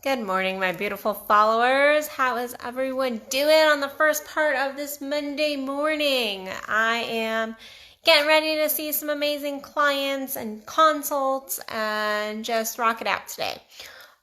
Good morning, my beautiful followers. How is everyone doing on the first part of this Monday morning? I am getting ready to see some amazing clients and consults and just rock it out today.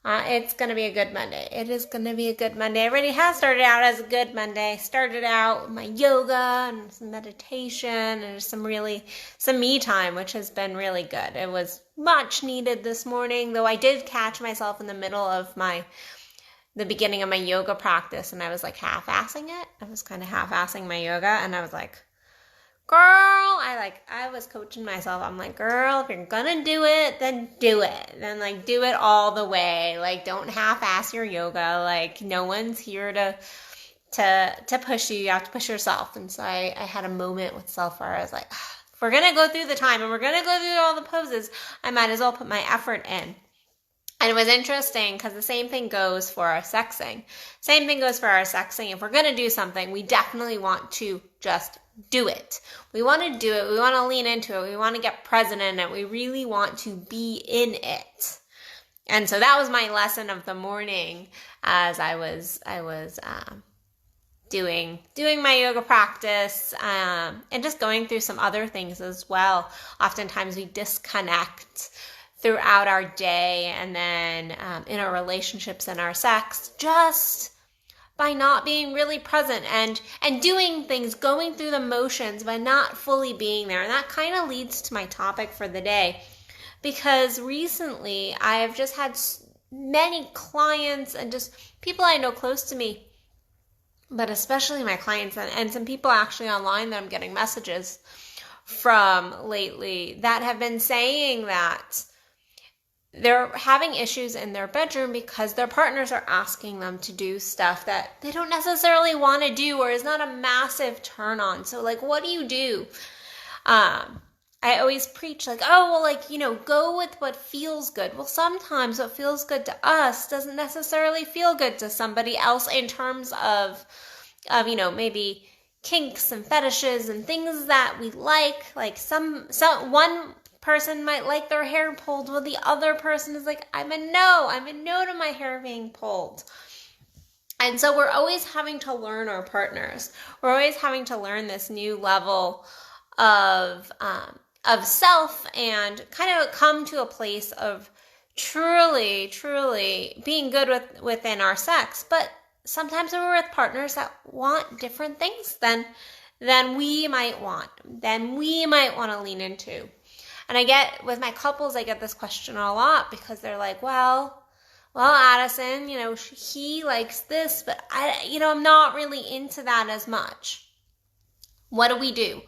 It's going to be a good Monday. It is going to be a good Monday. It already has started out as a good Monday. Started out with my yoga and some meditation and some me time, which has been really good. It was much needed this morning, though I did catch myself in the middle of the beginning of my yoga practice, and I was like half-assing it. I was kind of half-assing my yoga, and I was like, girl, I was coaching myself. I'm like, girl, if you're gonna do it, then do it. Then do it all the way. Don't half-ass your yoga. No one's here to push you. You have to push yourself. And so I had a moment with self where I was like, if we're gonna go through the time and we're gonna go through all the poses, I might as well put my effort in. And it was interesting because the same thing goes for our sexing. If we're going to do something, we definitely want to just do it. We want to do it. We want to lean into it. We want to get present in it. We really want to be in it. And so that was my lesson of the morning as I was doing my yoga practice and just going through some other things as well. Oftentimes we disconnect throughout our day and then in our relationships and our sex just by not being really present and doing things, going through the motions but not fully being there. And that kind of leads to my topic for the day, because recently I have just had many clients and just people I know close to me, but especially my clients and some people actually online that I'm getting messages from lately that have been saying that they're having issues in their bedroom because their partners are asking them to do stuff that they don't necessarily want to do or is not a massive turn on. So what do you do? I always preach go with what feels good. Well, sometimes what feels good to us doesn't necessarily feel good to somebody else in terms of maybe kinks and fetishes and things that we like one person might like their hair pulled, while the other person is like, I'm a no to my hair being pulled. And so we're always having to learn our partners. We're always having to learn this new level of self and kind of come to a place of truly being good within our sex. But sometimes we're with partners that want different things than we might want, to lean into. And with my couples, I get this question a lot because they're like, well, Addison, he likes this, but I'm not really into that as much. What do we do?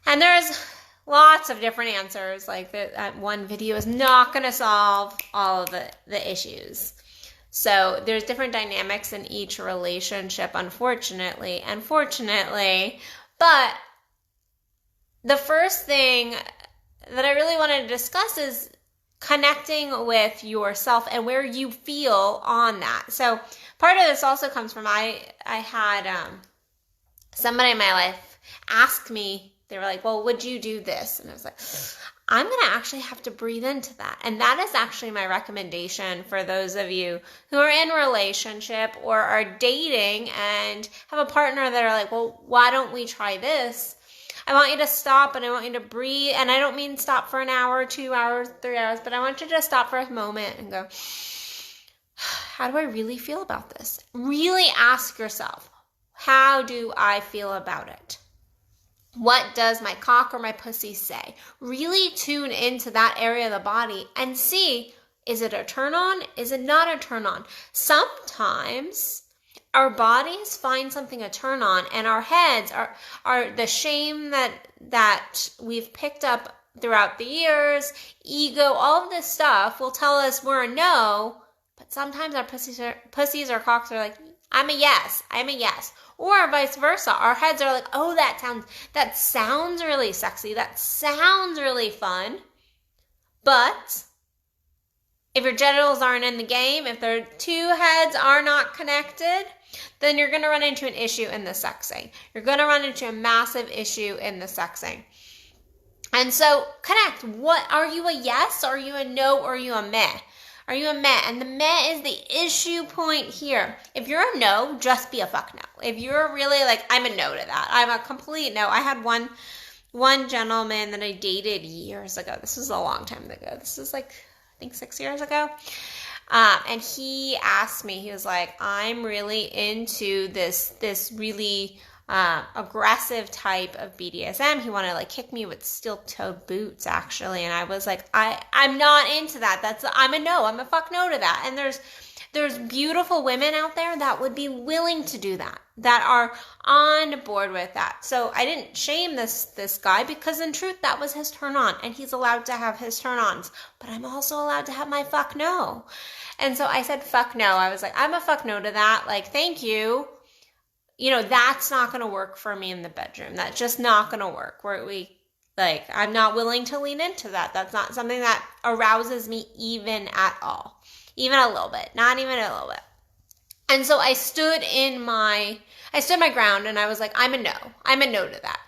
And there's lots of different answers. That one video is not going to solve all of the issues. So there's different dynamics in each relationship, unfortunately, but the first thing that I really wanted to discuss is connecting with yourself and where you feel on that. So part of this also comes from I had somebody in my life ask me, they were like, well, would you do this? And I was like, I'm going to actually have to breathe into that. And that is actually my recommendation for those of you who are in a relationship or are dating and have a partner that are like, well, why don't we try this? I want you to stop and I want you to breathe. And I don't mean stop for an hour, 2 hours, 3 hours, but I want you to stop for a moment and go, how do I really feel about this? Really ask yourself, how do I feel about it? What does my cock or my pussy say? Really tune into that area of the body and see, is it a turn on? Is it not a turn on? Sometimes our bodies find something a turn on, and our heads are the shame that we've picked up throughout the years, ego, all of this stuff will tell us we're a no, but sometimes our pussies or cocks are like, I'm a yes. Or vice versa. Our heads are like, oh, that sounds really sexy. That sounds really fun. But if your genitals aren't in the game, if their two heads are not connected, then you're going to run into an issue in the sexing. You're going to run into a massive issue in the sexing. And so connect. What are you, a yes? Are you a no? Or are you a meh? Are you a meh? And the meh is the issue point here. If you're a no, just be a fuck no. If you're really like, I'm a no to that. I'm a complete no. I had one gentleman that I dated years ago. This was a long time ago. This was like, I think 6 years ago. And he asked me, he was like, I'm really into this really aggressive type of BDSM. He wanted to like kick me with steel-toed boots, actually. And I was like, I'm not into that. I'm a no. I'm a fuck no to that. And there's beautiful women out there that would be willing to do that are on board with that. So I didn't shame this guy, because in truth, that was his turn on, and he's allowed to have his turn ons, but I'm also allowed to have my fuck no. And so I said, fuck no. I was like, I'm a fuck no to that. Like, thank you. You know, that's not going to work for me in the bedroom. That's just not going to work. I'm not willing to lean into that. That's not something that arouses me even at all. Even a little bit, not even a little bit. And so I stood my ground, and I was like, I'm a no to that.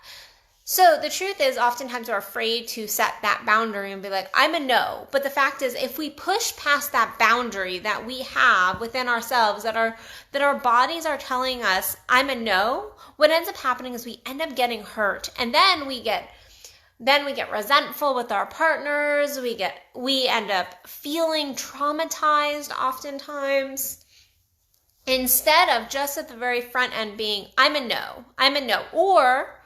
So the truth is, oftentimes we're afraid to set that boundary and be like, I'm a no. But the fact is, if we push past that boundary that we have within ourselves, that our bodies are telling us, I'm a no, what ends up happening is we end up getting hurt. And then we get resentful with our partners. We end up feeling traumatized oftentimes, instead of just at the very front end being, I'm a no. Or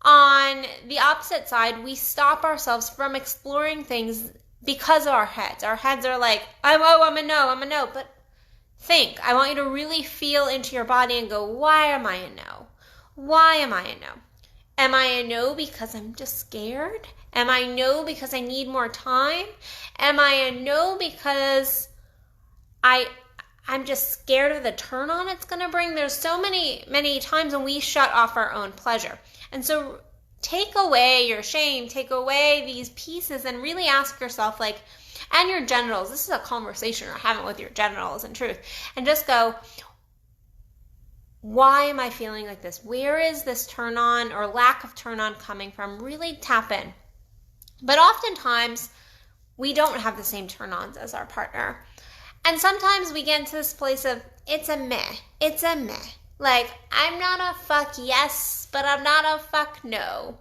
on the opposite side, we stop ourselves from exploring things because of our heads. Our heads are like, I'm a no. But I want you to really feel into your body and go, why am I a no? Why am I a no? Am I a no because I'm just scared? Am I a no because I need more time? Am I a no because I'm just scared of the turn on it's going to bring? There's so many times when we shut off our own pleasure. And so take away your shame, take away these pieces, and really ask yourself, like, and your genitals, this is a conversation you're having with your genitals in truth, and just go, why am I feeling like this? Where is this turn on or lack of turn on coming from? Really tap in. But oftentimes we don't have the same turn ons as our partner. And sometimes we get into this place of, it's a meh. Like, I'm not a fuck yes, but I'm not a fuck no.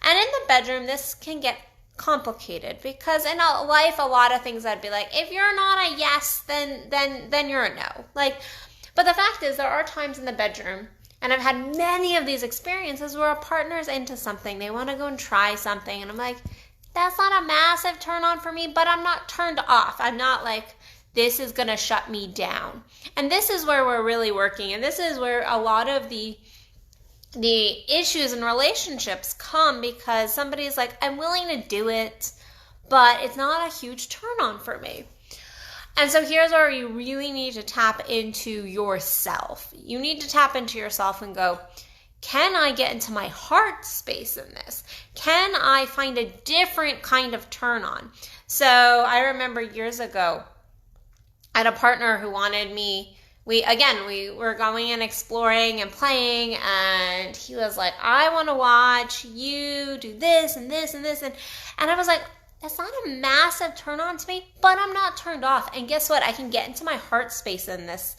And in the bedroom, this can get complicated, because in life, a lot of things I'd be like, if you're not a yes, then you're a no. Like, but the fact is, there are times in the bedroom, and I've had many of these experiences where a partner's into something, they want to go and try something, and I'm like, that's not a massive turn on for me, but I'm not turned off. I'm not like, this is going to shut me down. And this is where we're really working. And this is where a lot of the issues in relationships come, because somebody's like, I'm willing to do it, but it's not a huge turn on for me. And so here's where you really need to tap into yourself. You need to tap into yourself and go, can I get into my heart space in this? Can I find a different kind of turn on? So I remember years ago, I had a partner who wanted me, we were going and exploring and playing, and he was like, I want to watch you do this and this and this. And I was like, that's not a massive turn on to me, but I'm not turned off. And guess what? I can get into my heart space in this.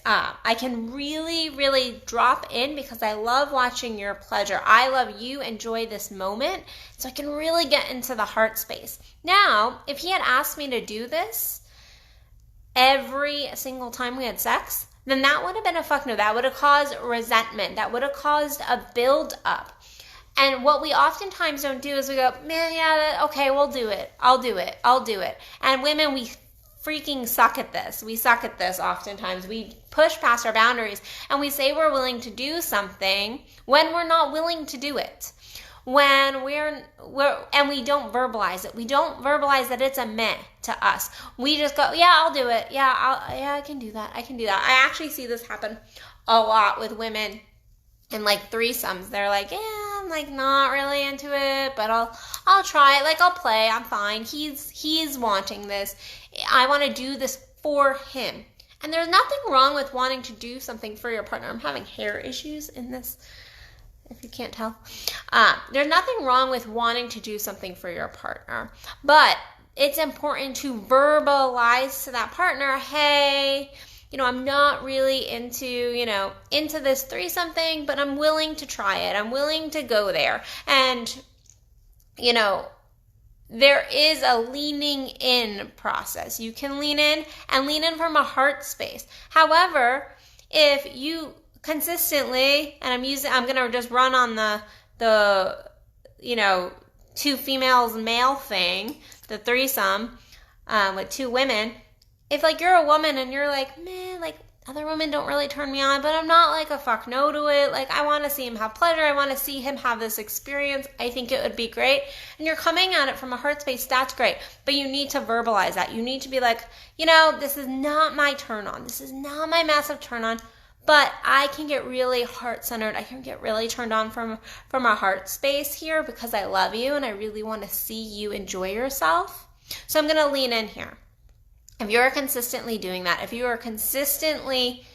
I can really, really drop in, because I love watching your pleasure. I love you. Enjoy this moment. So I can really get into the heart space. Now, if he had asked me to do this every single time we had sex, then that would have been a fuck no. That would have caused resentment. That would have caused a build up. And what we oftentimes don't do is we go, man, yeah, okay, we'll do it. I'll do it. And women, we freaking suck at this. We suck at this oftentimes. We push past our boundaries, and we say we're willing to do something when we're not willing to do it. When and we don't verbalize it. We don't verbalize that it's a meh to us. We just go, yeah, I'll do it. Yeah, I can do that. I actually see this happen a lot with women in like threesomes. They're like, yeah, I'm like not really into it, but I'll try it. Like, I'll play. I'm fine. He's wanting this. I want to do this for him. And there's nothing wrong with wanting to do something for your partner. I'm having hair issues in this, if you can't tell. There's nothing wrong with wanting to do something for your partner, but it's important to verbalize to that partner, hey, I'm not really into this threesome thing, but I'm willing to try it. I'm willing to go there. And, there is a leaning in process. You can lean in and lean in from a heart space. However, if you consistently, and I'm going to just run on the two females male thing, the threesome with two women. If you're a woman and you're man, other women don't really turn me on, but I'm not a fuck no to it. I want to see him have pleasure. I want to see him have this experience. I think it would be great. And you're coming at it from a heart space. That's great. But you need to verbalize that. You need to be this is not my turn on. This is not my massive turn on. But I can get really heart-centered. I can get really turned on from a heart space here because I love you and I really want to see you enjoy yourself. So I'm going to lean in here. If you're consistently doing that, if you are consistently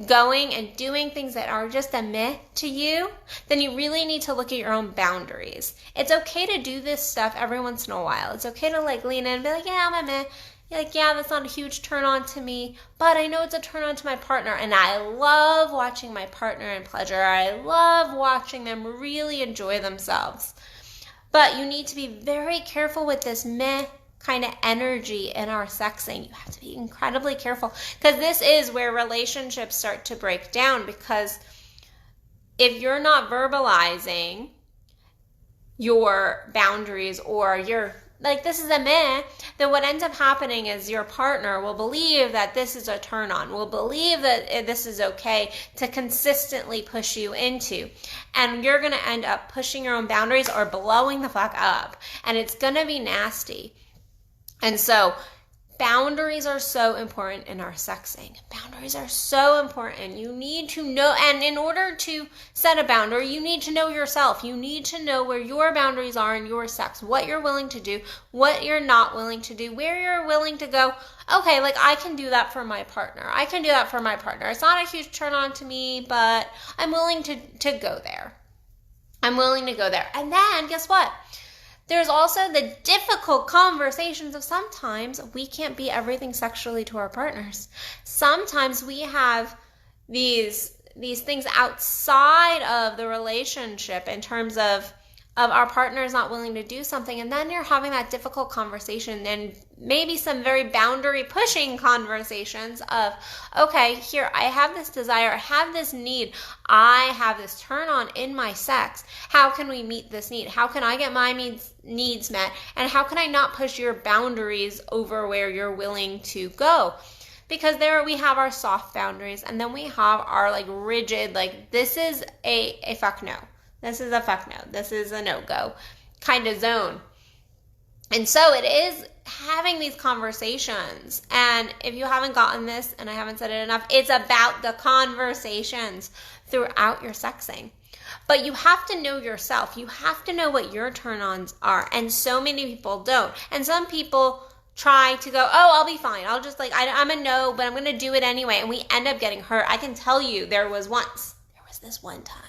going and doing things that are just a meh to you, then you really need to look at your own boundaries. It's okay to do this stuff every once in a while. It's okay to lean in and be yeah, I'm a meh. You're yeah, that's not a huge turn on to me, but I know it's a turn on to my partner, and I love watching my partner in pleasure. I love watching them really enjoy themselves. But you need to be very careful with this meh kind of energy in our sexing. You have to be incredibly careful because this is where relationships start to break down, because if you're not verbalizing your boundaries or your this is a meh, then what ends up happening is your partner will believe that this is a turn on, will believe that this is okay to consistently push you into. And you're going to end up pushing your own boundaries or blowing the fuck up. And it's going to be nasty. And so boundaries are so important in our sexing. Boundaries are so important. You need to know, and in order to set a boundary, you need to know yourself. You need to know where your boundaries are in your sex, what you're willing to do, what you're not willing to do, where you're willing to go, okay, I can do that for my partner. I can do that for my partner. It's not a huge turn on to me, but I'm willing to go there. I'm willing to go there. And then guess what? There's also the difficult conversations of sometimes we can't be everything sexually to our partners. Sometimes we have these things outside of the relationship in terms of our partner is not willing to do something, and then you're having that difficult conversation and maybe some very boundary pushing conversations of, okay, here, I have this desire, I have this need, I have this turn on in my sex. How can we meet this need? How can I get my needs met? And how can I not push your boundaries over where you're willing to go? Because there we have our soft boundaries, and then we have our rigid, this is a fuck no. This is a fuck no. This is a no-go kind of zone. And so it is having these conversations. And if you haven't gotten this, and I haven't said it enough, it's about the conversations throughout your sexing. But you have to know yourself. You have to know what your turn-ons are. And so many people don't. And some people try to go, oh, I'll be fine. I'll just I'm a no, but I'm going to do it anyway. And we end up getting hurt. I can tell you there was this one time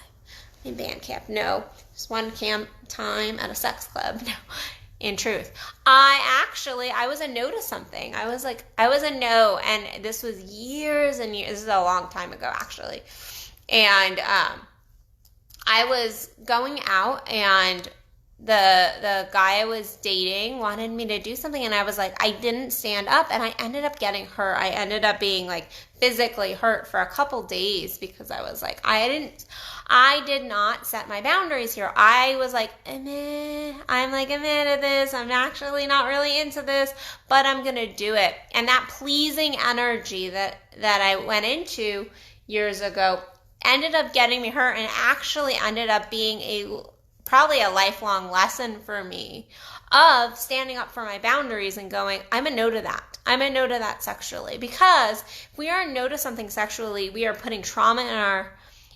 in band camp. No, just one camp time at a sex club. No, in truth. I was a no to something. I was a no, and this was years and years. This is a long time ago, actually. And I was going out, and the guy I was dating wanted me to do something, and I was I didn't stand up, and I ended up getting hurt. I ended up being physically hurt for a couple days because I was I did not set my boundaries here. I was I'm into this. I'm actually not really into this, but I'm going to do it. And that pleasing energy that I went into years ago ended up getting me hurt, and actually ended up being probably a lifelong lesson for me of standing up for my boundaries and going, I'm a no to that. I'm a no to that sexually. Because if we are a no to something sexually, we are putting trauma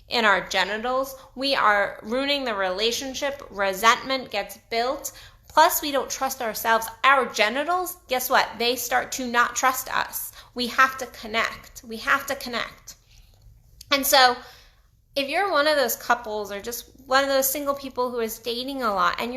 in our genitals. We are ruining the relationship. Resentment gets built. Plus, we don't trust ourselves. Our genitals, guess what? They start to not trust us. We have to connect. We have to connect. And so, if you're one of those couples or just one of those single people who is dating a lot, and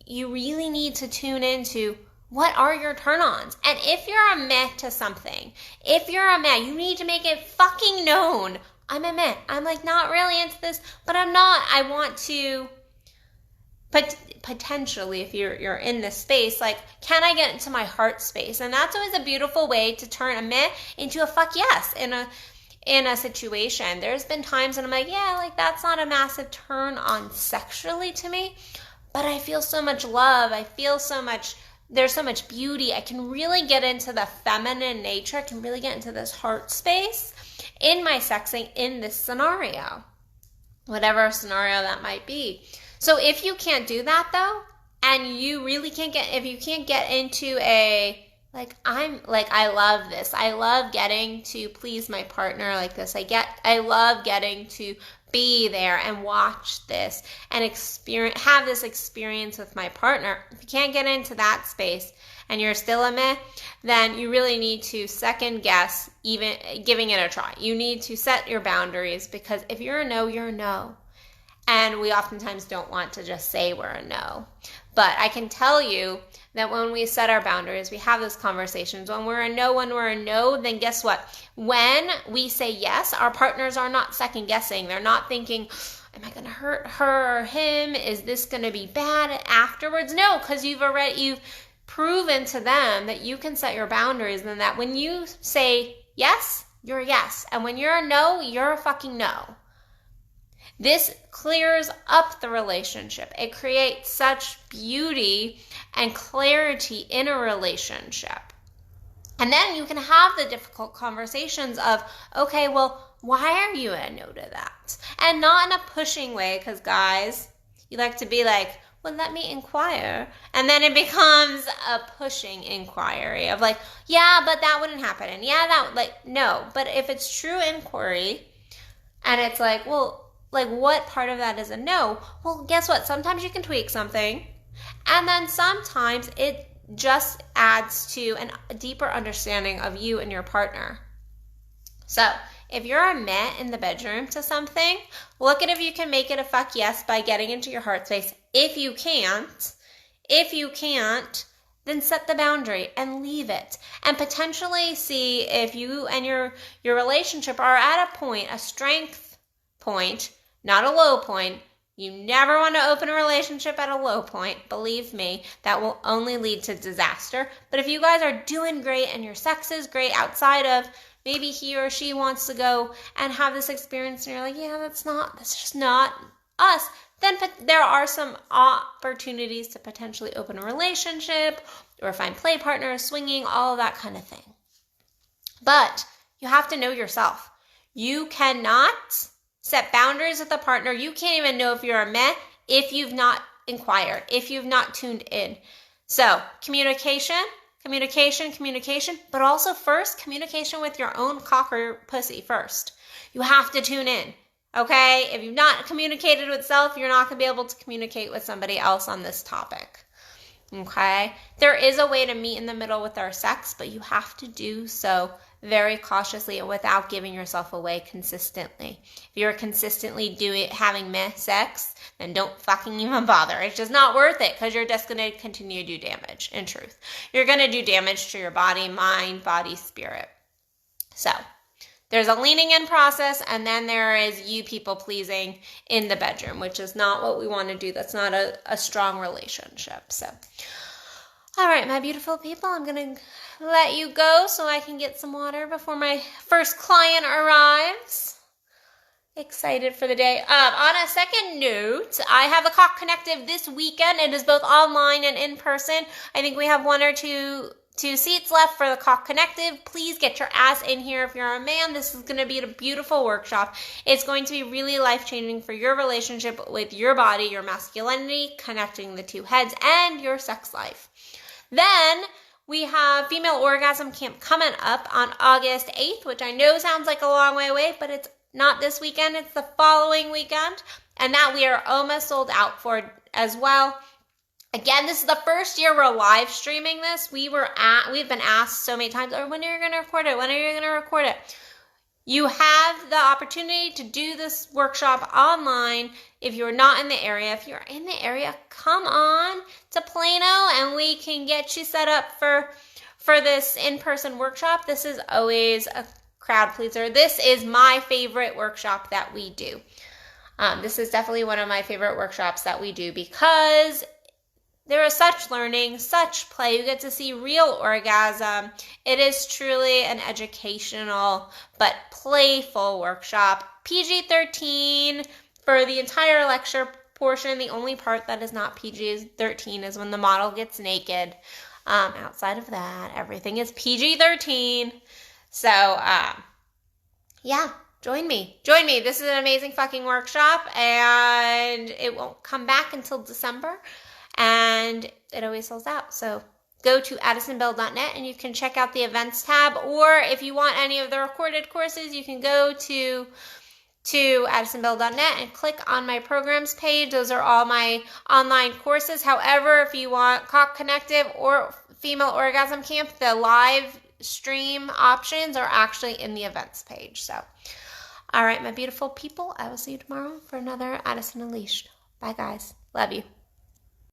you really need to tune into What are your turn-ons? And if you're a meh to something, you need to make it fucking known. I'm a meh. I'm like not really into this, but I'm not. I want to, but potentially if you're in this space, like, can I get into my heart space? And that's always a beautiful way to turn a meh into a fuck yes in a situation. There's been times when I'm like, yeah, like that's not a massive turn on sexually to me, but I feel so much love. I feel so much, there's so much beauty. I can really get into the feminine nature. I can really get into this heart space in my sexing in this scenario, whatever scenario that might be. So if you can't do that though, and you really can't get, if you can't get into a, like, I love this. I love getting to please my partner like this. I love getting to be there and watch this and have this experience with my partner. If you can't get into that space and you're still a meh, then you really need to second guess even giving it a try. You need to set your boundaries, because if you're a no, you're a no. And we oftentimes don't want to just say we're a no. But I can tell you that when we set our boundaries, we have those conversations. When we're a no, then guess what? When we say yes, our partners are not second guessing. They're not thinking, am I going to hurt her or him? Is this going to be bad afterwards? No, because you've proven to them that you can set your boundaries, and that when you say yes, you're a yes. And when you're a no, you're a fucking no. This clears up the relationship. It creates such beauty and clarity in a relationship. And then you can have the difficult conversations of, okay, well, why are you a no to that? And not in a pushing way, because guys, you like to be like, well, let me inquire. And then it becomes a pushing inquiry of like, yeah, but that wouldn't happen. And yeah, that, like, no. But if it's true inquiry, and it's like, well, like, what part of that is a no? Well, guess what? Sometimes you can tweak something, and then sometimes it just adds to a deeper understanding of you and your partner. So if you're a meh in the bedroom to something, look at if you can make it a fuck yes by getting into your heart space. If you can't, then set the boundary and leave it. And potentially see if you and your relationship are at a point, a strength point, not a low point. You never want to open a relationship at a low point. Believe me, that will only lead to disaster. But if you guys are doing great and your sex is great outside of, maybe he or she wants to go and have this experience and you're like, yeah, that's just not us, then there are some opportunities to potentially open a relationship or find play partners, swinging, all of that kind of thing. But you have to know yourself. You cannot set boundaries with a partner. You can't even know if you're a meh if you've not inquired, if you've not tuned in. So communication, but also first communication with your own cock or pussy first. You have to tune in, okay? If you've not communicated with self, you're not going to be able to communicate with somebody else on this topic, okay? There is a way to meet in the middle with our sex, but you have to do so very cautiously and without giving yourself away consistently. If you're consistently having meh sex, then don't fucking even bother. It's just not worth it, because you're just going to continue to do damage. In truth, you're going to do damage to your body, mind, body, spirit. So there's a leaning in process, and then there is you people pleasing in the bedroom, which is not what we want to do. That's not a strong relationship. So all right, my beautiful people, I'm going to let you go so I can get some water before my first client arrives. Excited for the day. On a second note, I have the Cock Connective this weekend. It is both online and in person. I think we have one or two seats left for the Cock Connective. Please get your ass in here if you're a man. This is going to be a beautiful workshop. It's going to be really life-changing for your relationship with your body, your masculinity, connecting the two heads, and your sex life. Then we have Female Orgasm Camp coming up on August 8th, which I know sounds like a long way away, but it's not this weekend. It's the following weekend, and that we are almost sold out for as well. Again, this is the first year we're live streaming this. We've been asked so many times, when are you going to record it? When are you going to record it? You have the opportunity to do this workshop online if you're not in the area. If you're in the area, come on to Plano and we can get you set up for this in-person workshop. This is always a crowd pleaser. This is my favorite workshop that we do. This is definitely one of my favorite workshops that we do because there is such learning, such play. You get to see real orgasm. It is truly an educational but playful workshop. PG-13 for the entire lecture portion. The only part that is not PG-13 is when the model gets naked. Outside of that, everything is PG-13. So, yeah, join me. This is an amazing fucking workshop, and it won't come back until December. And it always sells out. So go to addisonbell.net and you can check out the events tab. Or if you want any of the recorded courses, you can go to addisonbell.net and click on my programs page. Those are all my online courses. However, if you want Cock Connective or Female Orgasm Camp, the live stream options are actually in the events page. So, all right, my beautiful people, I will see you tomorrow for another Addison Unleashed. Bye, guys. Love you.